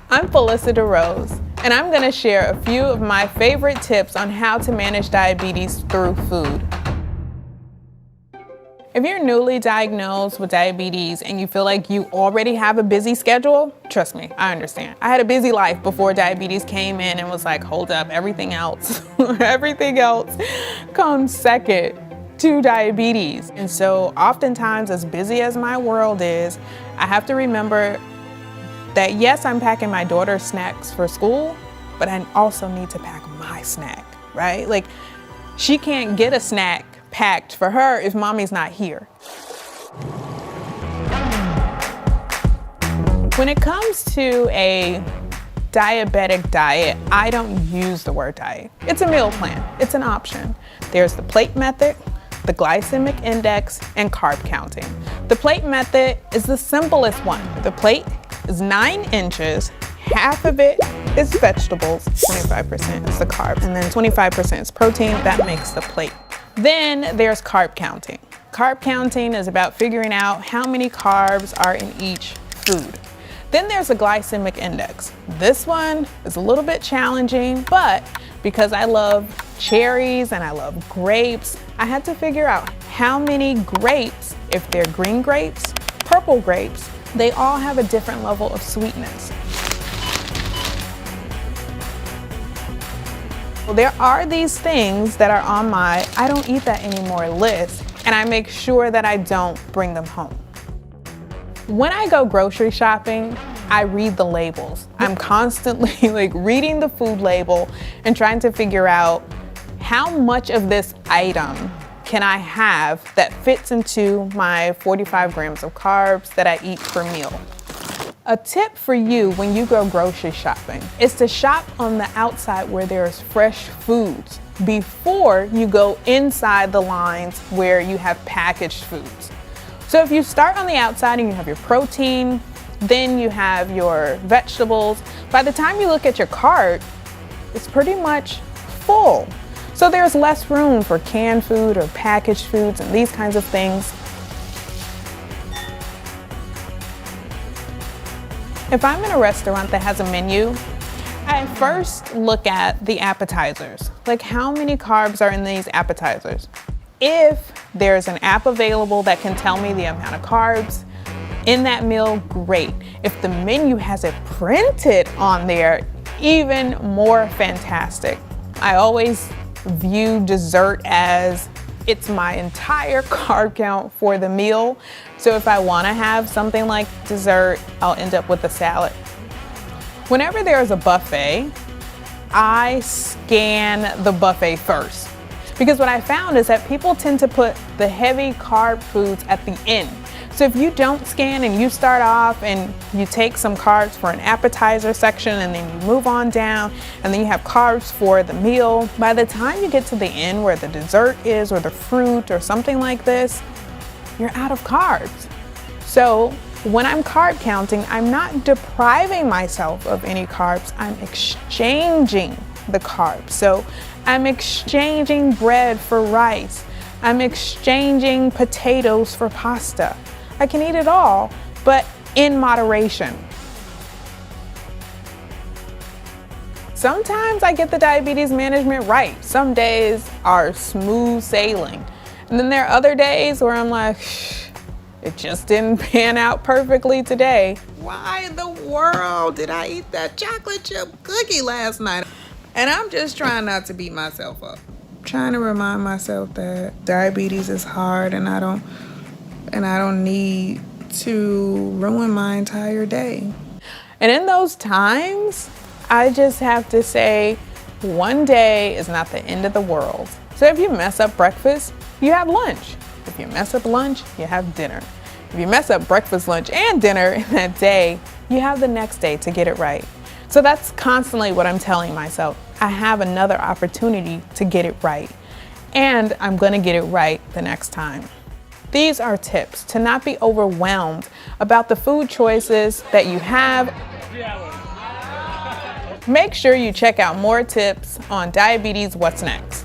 I'm Felicity Rose, and I'm going to share a few of my favorite tips on how to manage diabetes through food. If you're newly diagnosed with diabetes and you feel like you already have a busy schedule, trust me, I understand. I had a busy life before diabetes came in and was like, hold up, everything else, everything else comes second to diabetes. And so oftentimes, as busy as my world is, I have to remember that yes, I'm packing my daughter's snacks for school, but I also need to pack my snack, right? Like, she can't get a snack packed for her if mommy's not here. When it comes to a diabetic diet, I don't use the word diet. It's a meal plan, it's an option. There's the plate method, the glycemic index, and carb counting. The plate method is the simplest one. The plate is 9 inches, half of it is vegetables, 25% is the carbs, and then 25% is protein. That makes the plate. Then there's carb counting. Carb counting is about figuring out how many carbs are in each food. Then there's a glycemic index. This one is a little bit challenging, but because I love cherries and I love grapes, I had to figure out how many grapes, if they're green grapes, purple grapes, they all have a different level of sweetness. Well, there are these things that are on my I don't eat that anymore list, and I make sure that I don't bring them home. When I go grocery shopping, I read the labels. I'm constantly reading the food label and trying to figure out how much of this item can I have that fits into my 45 grams of carbs that I eat per meal. A tip for you when you go grocery shopping is to shop on the outside where there's fresh foods before you go inside the lines where you have packaged foods. So if you start on the outside and you have your protein, then you have your vegetables, by the time you look at your cart, it's pretty much full. So there's less room for canned food or packaged foods and these kinds of things. If I'm in a restaurant that has a menu, I first look at the appetizers. Like, how many carbs are in these appetizers? If there's an app available that can tell me the amount of carbs in that meal, great. If the menu has it printed on there, even more fantastic. I always view dessert as it's my entire carb count for the meal. So if I want to have something like dessert, I'll end up with a salad. Whenever there's a buffet, I scan the buffet first. Because what I found is that people tend to put the heavy carb foods at the end. So if you don't scan and you start off and you take some carbs for an appetizer section and then you move on down and then you have carbs for the meal, by the time you get to the end where the dessert is or the fruit or something like this, you're out of carbs. So when I'm carb counting, I'm not depriving myself of any carbs, I'm exchanging the carbs. So I'm exchanging bread for rice. I'm exchanging potatoes for pasta. I can eat it all, but in moderation. Sometimes I get the diabetes management right. Some days are smooth sailing. And then there are other days where I'm like, it just didn't pan out perfectly today. Why in the world did I eat that chocolate chip cookie last night? And I'm just trying not to beat myself up. Trying to remind myself that diabetes is hard and I don't need to ruin my entire day. And in those times, I just have to say, one day is not the end of the world. So if you mess up breakfast, you have lunch. If you mess up lunch, you have dinner. If you mess up breakfast, lunch, and dinner in that day, you have the next day to get it right. So that's constantly what I'm telling myself. I have another opportunity to get it right. And I'm gonna get it right the next time. These are tips to not be overwhelmed about the food choices that you have. Make sure you check out more tips on Diabetes What's Next.